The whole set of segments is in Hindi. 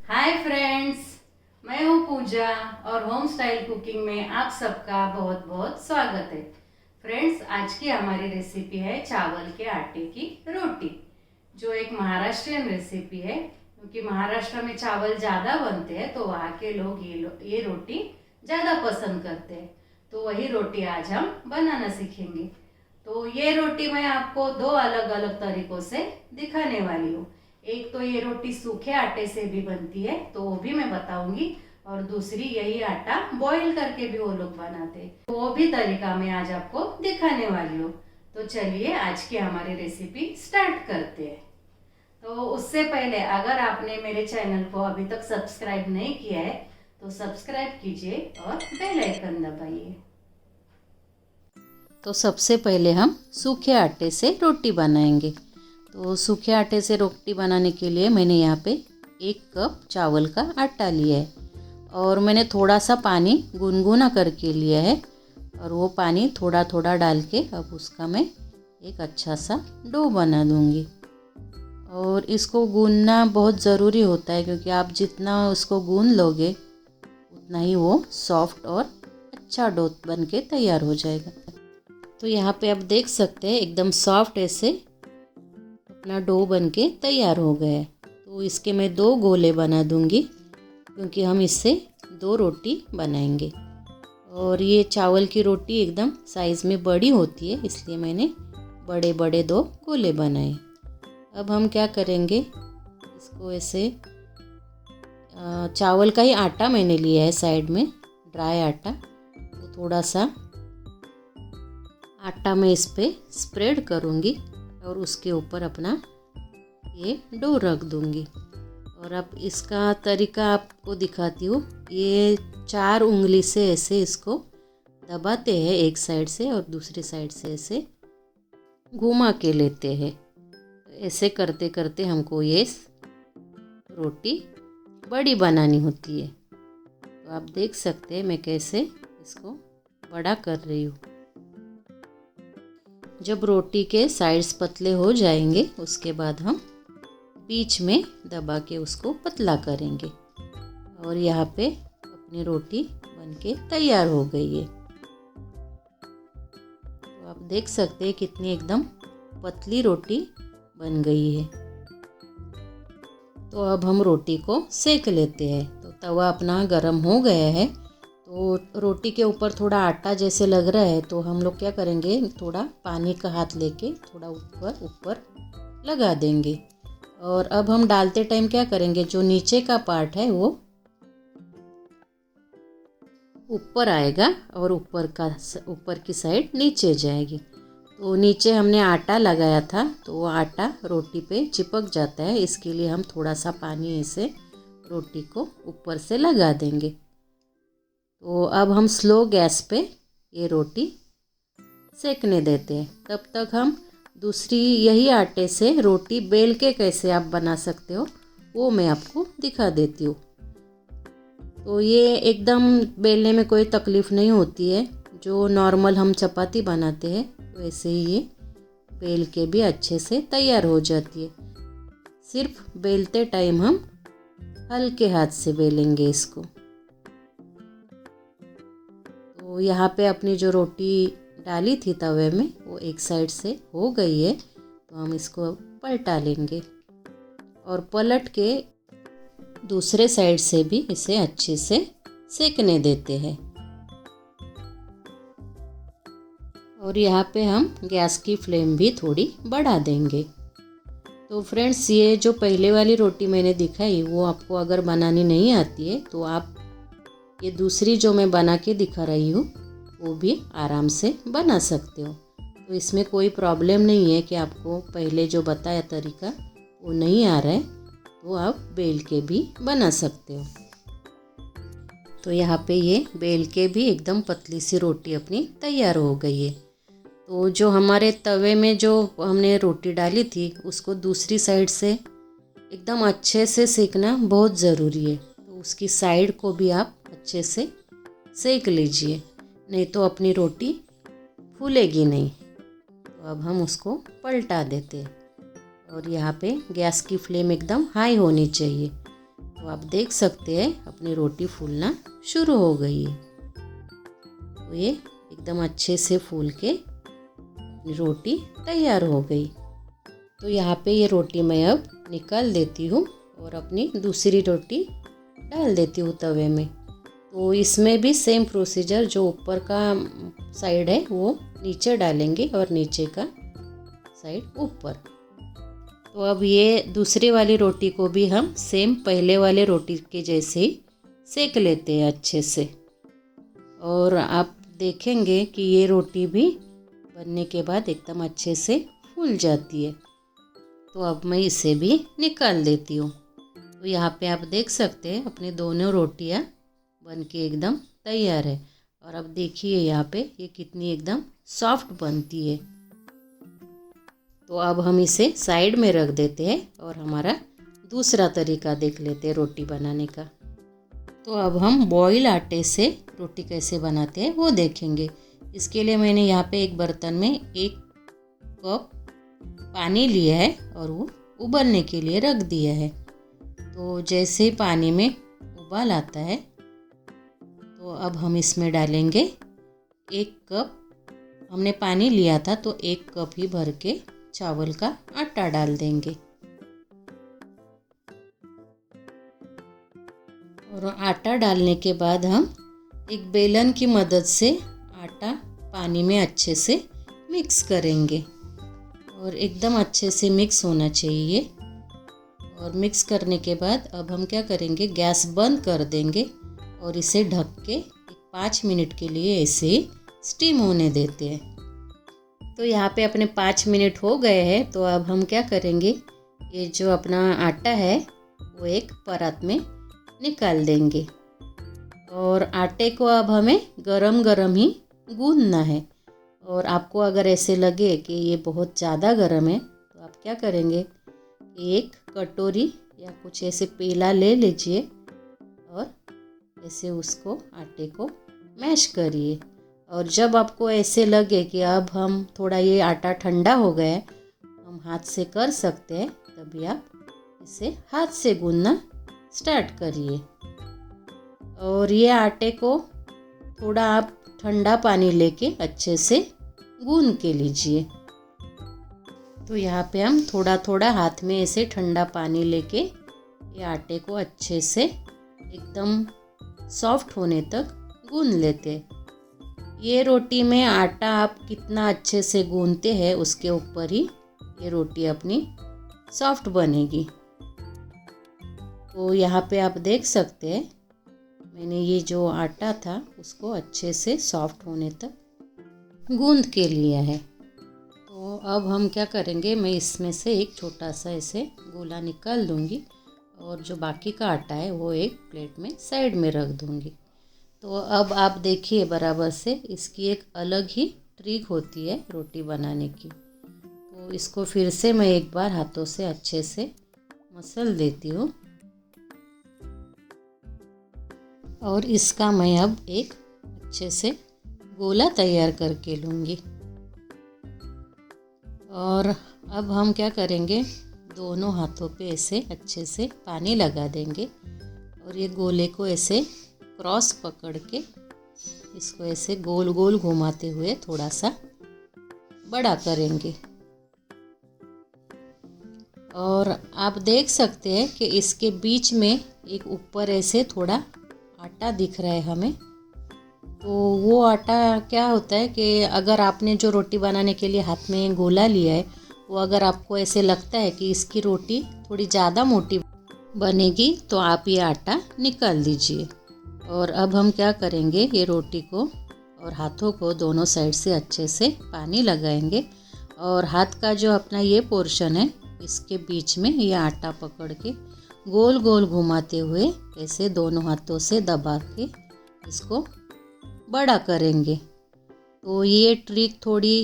हाय फ्रेंड्स, मैं हूँ पूजा और होम स्टाइल कुकिंग में आप सबका बहुत बहुत स्वागत है। फ्रेंड्स, आज की हमारी रेसिपी है चावल के आटे की रोटी, जो एक महाराष्ट्रियन रेसिपी है। क्योंकि महाराष्ट्र में चावल ज़्यादा बनते हैं तो वहाँ के लोग ये रोटी ज़्यादा पसंद करते हैं। तो वही रोटी आज हम बनाना सीखेंगे। तो ये रोटी मैं आपको दो अलग अलग तरीकों से दिखाने वाली हूँ। एक तो ये रोटी सूखे आटे से भी बनती है, तो वो भी मैं बताऊंगी। और दूसरी, यही आटा बॉईल करके भी वो लोग बनाते हैं, तो वो भी तरीका मैं आज आपको दिखाने वाली हूँ। तो चलिए आज की हमारी रेसिपी स्टार्ट करते हैं। तो उससे पहले अगर आपने मेरे चैनल को अभी तक सब्सक्राइब नहीं किया है तो सब्सक्राइब कीजिए और बेल आइकन दबाइए। तो सबसे पहले हम सूखे आटे से रोटी बनाएंगे। तो सूखे आटे से रोटी बनाने के लिए मैंने यहाँ पे 1 कप चावल का आटा लिया है और मैंने थोड़ा सा पानी गुनगुना करके लिया है। और वो पानी थोड़ा थोड़ा डाल के अब उसका मैं एक अच्छा सा डो बना दूँगी। और इसको गूंदना बहुत ज़रूरी होता है, क्योंकि आप जितना उसको गूंद लोगे उतना ही वो सॉफ्ट और अच्छा डो बन के तैयार हो जाएगा। तो यहाँ पे आप देख सकते हैं एकदम सॉफ्ट ऐसे अपना डो बन के तैयार हो गया है। तो इसके मैं 2 गोले बना दूंगी, क्योंकि हम इससे 2 रोटी बनाएंगे। और ये चावल की रोटी एकदम साइज़ में बड़ी होती है, इसलिए मैंने बड़े बड़े 2 गोले बनाए। अब हम क्या करेंगे, इसको ऐसे चावल का ही आटा मैंने लिया है साइड में, ड्राई आटा। तो थोड़ा सा आटा मैं इस पर स्प्रेड करूँगी और उसके ऊपर अपना ये डो रख दूँगी। और अब इसका तरीका आपको दिखाती हूँ। ये 4 उंगली से ऐसे इसको दबाते हैं एक साइड से और दूसरी साइड से ऐसे घुमा के लेते हैं। ऐसे करते करते हमको ये रोटी बड़ी बनानी होती है। तो आप देख सकते हैं मैं कैसे इसको बड़ा कर रही हूँ। जब रोटी के साइड्स पतले हो जाएंगे उसके बाद हम बीच में दबा के उसको पतला करेंगे। और यहाँ पे अपनी रोटी बनके तैयार हो गई है। तो आप देख सकते हैं कितनी एकदम पतली रोटी बन गई है। तो अब हम रोटी को सेक लेते हैं। तो तवा अपना गरम हो गया है। तो रोटी के ऊपर थोड़ा आटा जैसे लग रहा है, तो हम लोग क्या करेंगे, थोड़ा पानी का हाथ लेके थोड़ा ऊपर ऊपर लगा देंगे। और अब हम डालते टाइम क्या करेंगे, जो नीचे का पार्ट है वो ऊपर आएगा और ऊपर की साइड नीचे जाएगी। तो नीचे हमने आटा लगाया था तो वो आटा रोटी पे चिपक जाता है, इसके लिए हम थोड़ा सा पानी ऐसे रोटी को ऊपर से लगा देंगे। तो अब हम स्लो गैस पे ये रोटी सेकने देते हैं। तब तक हम दूसरी यही आटे से रोटी बेल के कैसे आप बना सकते हो वो मैं आपको दिखा देती हूँ। तो ये एकदम बेलने में कोई तकलीफ़ नहीं होती है। जो नॉर्मल हम चपाती बनाते हैं वैसे ही ये बेल के भी अच्छे से तैयार हो जाती है। सिर्फ बेलते टाइम हम हल्के हाथ से बेलेंगे इसको। तो यहाँ पे अपनी जो रोटी डाली थी तवे में वो एक साइड से हो गई है, तो हम इसको पलटा लेंगे और पलट के दूसरे साइड से भी इसे अच्छे से सेकने देते हैं। और यहाँ पे हम गैस की फ्लेम भी थोड़ी बढ़ा देंगे। तो फ्रेंड्स, ये जो पहले वाली रोटी मैंने दिखाई वो आपको अगर बनानी नहीं आती है तो आप ये दूसरी जो मैं बना के दिखा रही हूँ वो भी आराम से बना सकते हो। तो इसमें कोई प्रॉब्लम नहीं है कि आपको पहले जो बताया तरीका वो नहीं आ रहा है, तो आप बेल के भी बना सकते हो। तो यहाँ पे ये बेल के भी एकदम पतली सी रोटी अपनी तैयार हो गई है। तो जो हमारे तवे में जो हमने रोटी डाली थी उसको दूसरी साइड से एकदम अच्छे से सेकना बहुत ज़रूरी है। तो उसकी साइड को भी आप अच्छे से सेक लीजिए, नहीं तो अपनी रोटी फूलेगी नहीं। तो अब हम उसको पलटा देते हैं और यहाँ पे गैस की फ्लेम एकदम हाई होनी चाहिए। तो आप देख सकते हैं अपनी रोटी फूलना शुरू हो गई है। तो ये एकदम अच्छे से फूल के अपनी रोटी तैयार हो गई। तो यहाँ पे ये रोटी मैं अब निकाल देती हूँ और अपनी दूसरी रोटी डाल देती हूँ तवे में। तो इसमें भी सेम प्रोसीजर, जो ऊपर का साइड है वो नीचे डालेंगे और नीचे का साइड ऊपर। तो अब ये दूसरी वाली रोटी को भी हम सेम पहले वाले रोटी के जैसे ही सेक लेते हैं अच्छे से। और आप देखेंगे कि ये रोटी भी बनने के बाद एकदम अच्छे से फूल जाती है। तो अब मैं इसे भी निकाल देती हूँ। तो यहाँ पे आप देख सकते हैं अपनी दोनों रोटियाँ बन के एकदम तैयार है। और अब देखिए यहाँ पे ये कितनी एकदम सॉफ्ट बनती है। तो अब हम इसे साइड में रख देते हैं और हमारा दूसरा तरीका देख लेते हैं रोटी बनाने का। तो अब हम बॉयल आटे से रोटी कैसे बनाते हैं वो देखेंगे। इसके लिए मैंने यहाँ पे एक बर्तन में 1 कप पानी लिया है और वो उबलने के लिए रख दिया है। तो जैसे ही पानी में उबाल आता है तो अब हम इसमें डालेंगे 1 कप, हमने पानी लिया था तो 1 कप ही भर के चावल का आटा डाल देंगे। और आटा डालने के बाद हम एक बेलन की मदद से आटा पानी में अच्छे से मिक्स करेंगे और एकदम अच्छे से मिक्स होना चाहिए। और मिक्स करने के बाद अब हम क्या करेंगे, गैस बंद कर देंगे और इसे ढक के 5 मिनट के लिए ऐसे ही स्टीम होने देते हैं। तो यहाँ पे अपने 5 मिनट हो गए हैं। तो अब हम क्या करेंगे, ये जो अपना आटा है वो एक परात में निकाल देंगे। और आटे को अब हमें गरम गरम ही गूंदना है। और आपको अगर ऐसे लगे कि ये बहुत ज़्यादा गर्म है तो आप क्या करेंगे, एक कटोरी या कुछ ऐसे पेला ले लीजिए और ऐसे उसको आटे को मैश करिए। और जब आपको ऐसे लगे कि अब हम थोड़ा ये आटा ठंडा हो गया है, हम हाथ से कर सकते हैं, तभी आप इसे हाथ से गूंदना स्टार्ट करिए। और ये आटे को थोड़ा आप ठंडा पानी लेके अच्छे से गूंद के लीजिए। तो यहाँ पे हम थोड़ा थोड़ा हाथ में ऐसे ठंडा पानी लेके ये आटे को अच्छे से एकदम सॉफ्ट होने तक गूंद लेते हैं। ये रोटी में आटा आप कितना अच्छे से गूंदते हैं उसके ऊपर ही ये रोटी अपनी सॉफ्ट बनेगी। तो यहाँ पे आप देख सकते हैं मैंने ये जो आटा था उसको अच्छे से सॉफ्ट होने तक गूंद के लिया है। तो अब हम क्या करेंगे, मैं इसमें से एक छोटा सा ऐसे गोला निकाल दूंगी और जो बाकी का आटा है वो एक प्लेट में साइड में रख दूंगी। तो अब आप देखिए बराबर से, इसकी एक अलग ही ट्रिक होती है रोटी बनाने की। तो इसको फिर से मैं एक बार हाथों से अच्छे से मसल देती हूँ और इसका मैं अब एक अच्छे से गोला तैयार करके लूँगी। और अब हम क्या करेंगे, दोनों हाथों पे ऐसे अच्छे से पानी लगा देंगे और ये गोले को ऐसे क्रॉस पकड़ के इसको ऐसे गोल गोल घुमाते हुए थोड़ा सा बड़ा करेंगे। और आप देख सकते हैं कि इसके बीच में एक ऊपर ऐसे थोड़ा आटा दिख रहा है हमें। तो वो आटा क्या होता है कि अगर आपने जो रोटी बनाने के लिए हाथ में गोला लिया है वो अगर आपको ऐसे लगता है कि इसकी रोटी थोड़ी ज़्यादा मोटी बनेगी तो आप ये आटा निकाल दीजिए। और अब हम क्या करेंगे, ये रोटी को और हाथों को दोनों साइड से अच्छे से पानी लगाएंगे और हाथ का जो अपना ये पोर्शन है इसके बीच में ये आटा पकड़ के गोल गोल घुमाते हुए ऐसे दोनों हाथों से दबा के इसको बड़ा करेंगे। तो ये ट्रिक थोड़ी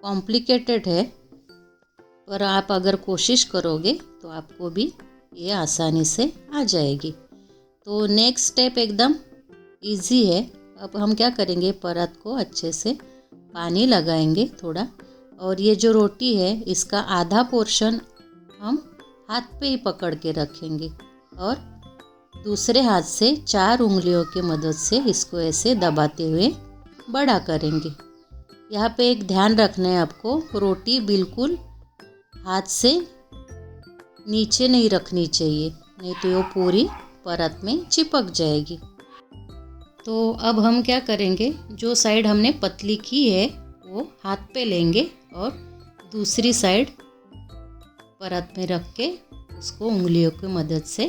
कॉम्प्लिकेटेड है, पर आप अगर कोशिश करोगे तो आपको भी ये आसानी से आ जाएगी। तो नेक्स्ट स्टेप एकदम इजी है। अब हम क्या करेंगे, परत को अच्छे से पानी लगाएंगे थोड़ा और ये जो रोटी है इसका आधा पोर्शन हम हाथ पे ही पकड़ के रखेंगे और दूसरे हाथ से 4 उंगलियों की मदद से इसको ऐसे दबाते हुए बड़ा करेंगे। यहाँ पे एक ध्यान रखना है आपको, रोटी बिल्कुल हाथ से नीचे नहीं रखनी चाहिए, नहीं तो वो पूरी परत में चिपक जाएगी। तो अब हम क्या करेंगे, जो साइड हमने पतली की है वो हाथ पे लेंगे और दूसरी साइड परत में रख के उसको उंगलियों की मदद से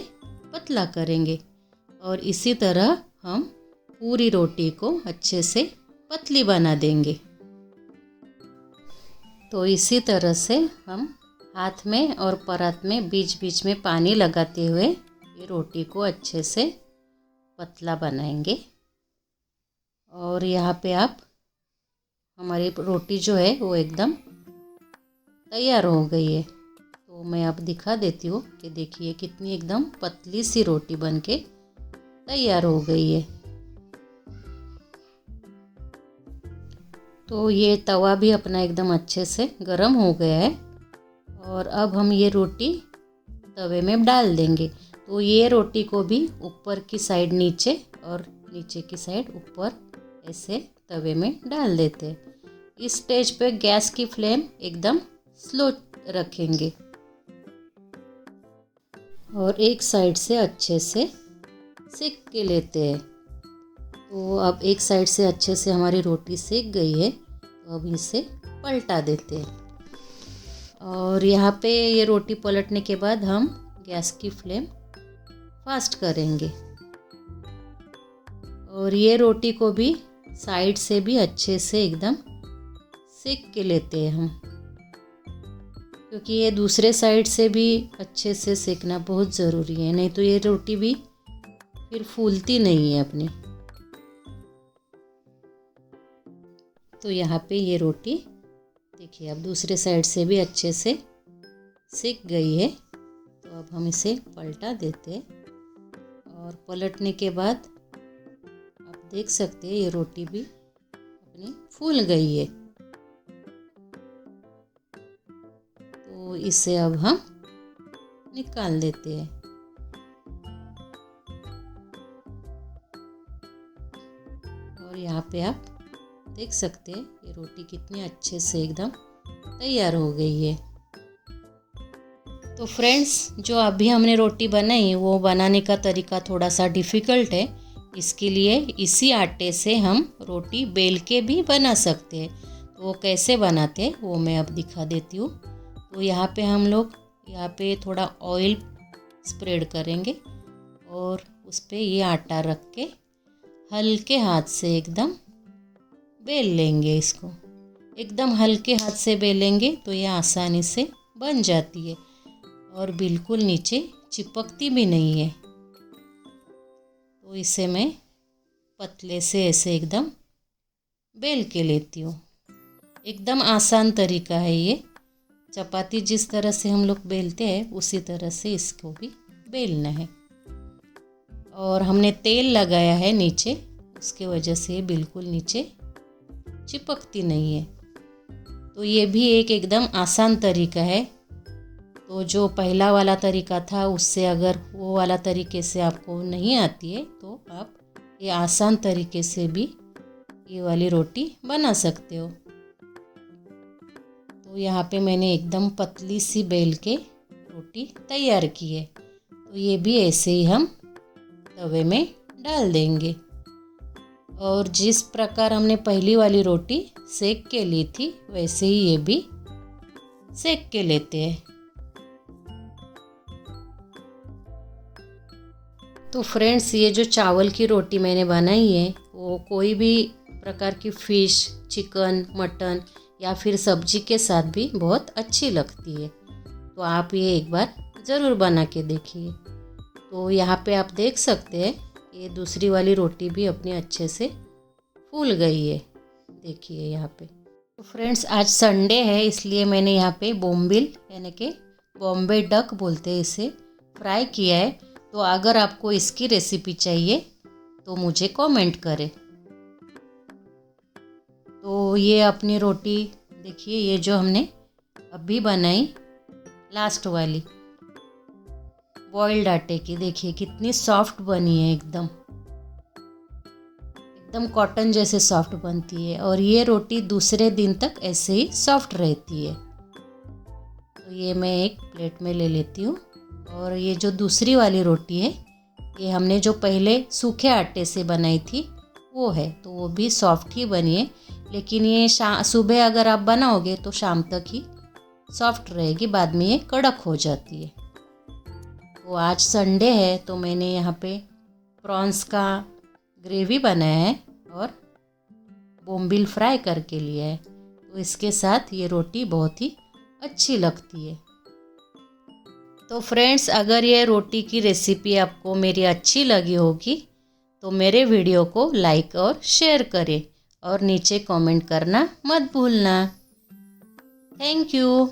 पतला करेंगे। और इसी तरह हम पूरी रोटी को अच्छे से पतली बना देंगे। तो इसी तरह से हम हाथ में और परत में बीच बीच में पानी लगाते हुए ये रोटी को अच्छे से पतला बनाएंगे। और यहाँ पे आप हमारी रोटी जो है वो एकदम तैयार हो गई है। तो मैं आप दिखा देती हूँ कि देखिए कितनी एकदम पतली सी रोटी बनके तैयार हो गई है। तो ये तवा भी अपना एकदम अच्छे से गर्म हो गया है और अब हम ये रोटी तवे में डाल देंगे। तो ये रोटी को भी ऊपर की साइड नीचे और नीचे की साइड ऊपर ऐसे तवे में डाल देते हैं। इस स्टेज पे गैस की फ्लेम एकदम स्लो रखेंगे और एक साइड से अच्छे से सेक के लेते हैं। तो अब एक साइड से अच्छे से हमारी रोटी सेक गई है, तो अब इसे पलटा देते हैं। और यहाँ पे ये रोटी पलटने के बाद हम गैस की फ्लेम फास्ट करेंगे और ये रोटी को भी साइड से भी अच्छे से एकदम सेक के लेते हैं हम, क्योंकि ये दूसरे साइड से भी अच्छे से सेकना बहुत ज़रूरी है, नहीं तो ये रोटी भी फिर फूलती नहीं है अपनी। तो यहाँ पे ये रोटी देखिए अब दूसरे साइड से भी अच्छे से सेक गई है। तो अब हम इसे पलटा देते हैं और पलटने के बाद आप देख सकते हैं ये रोटी भी अपनी फूल गई है। तो इसे अब हम निकाल देते हैं। और यहाँ पे आप देख सकते हैं ये रोटी कितनी अच्छे से एकदम तैयार हो गई है। तो फ्रेंड्स, जो अभी हमने रोटी बनाई वो बनाने का तरीका थोड़ा सा डिफ़िकल्ट है। इसके लिए इसी आटे से हम रोटी बेल के भी बना सकते हैं। तो वो कैसे बनाते हैं वो मैं अब दिखा देती हूँ। तो यहाँ पे हम लोग यहाँ पे थोड़ा ऑयल स्प्रेड करेंगे और उस पर ये आटा रख के हल्के हाथ से एकदम बेल लेंगे। इसको एकदम हल्के हाथ से बेलेंगे तो ये आसानी से बन जाती है और बिल्कुल नीचे चिपकती भी नहीं है। तो इसे मैं पतले से ऐसे एकदम बेल के लेती हूँ। एकदम आसान तरीका है ये। चपाती जिस तरह से हम लोग बेलते हैं उसी तरह से इसको भी बेलना है। और हमने तेल लगाया है नीचे, उसके वजह से बिल्कुल नीचे चिपकती नहीं है। तो ये भी एक एकदम आसान तरीका है। तो जो पहला वाला तरीका था उससे अगर वो वाला तरीके से आपको नहीं आती है तो आप ये आसान तरीके से भी ये वाली रोटी बना सकते हो। तो यहाँ पे मैंने एकदम पतली सी बेल के रोटी तैयार की है। तो ये भी ऐसे ही हम तवे में डाल देंगे और जिस प्रकार हमने पहली वाली रोटी सेक के ली थी वैसे ही ये भी सेक के लेते हैं। तो फ्रेंड्स, ये जो चावल की रोटी मैंने बनाई है वो कोई भी प्रकार की फ़िश, चिकन, मटन या फिर सब्जी के साथ भी बहुत अच्छी लगती है। तो आप ये एक बार ज़रूर बना के देखिए। तो यहाँ पे आप देख सकते हैं ये दूसरी वाली रोटी भी अपनी अच्छे से फूल गई है। देखिए यहाँ पे। तो फ्रेंड्स, आज संडे है इसलिए मैंने यहाँ पे बोम्बिल यानी कि बॉम्बे डक बोलते हैं इसे, फ्राई किया है। तो अगर आपको इसकी रेसिपी चाहिए तो मुझे कमेंट करें। तो ये अपनी रोटी देखिए, ये जो हमने अभी बनाई लास्ट वाली, बॉइल्ड आटे की। देखिए कितनी सॉफ्ट बनी है, एकदम कॉटन जैसे सॉफ्ट बनती है। और ये रोटी दूसरे दिन तक ऐसे ही सॉफ्ट रहती है। तो ये मैं एक प्लेट में ले लेती हूँ। और ये जो दूसरी वाली रोटी है, ये हमने जो पहले सूखे आटे से बनाई थी वो है, तो वो भी सॉफ्ट ही बनी है। लेकिन ये सुबह अगर आप बनाओगे तो शाम तक ही सॉफ्ट रहेगी, बाद में ये कड़क हो जाती है। तो आज संडे है तो मैंने यहाँ पे प्रॉन्स का ग्रेवी बनाया है और बोम्बिल फ्राई करके लिया है। तो इसके साथ ये रोटी बहुत ही अच्छी लगती है। तो फ्रेंड्स, अगर ये रोटी की रेसिपी आपको मेरी अच्छी लगी होगी तो मेरे वीडियो को लाइक और शेयर करें और नीचे कमेंट करना मत भूलना। Thank you.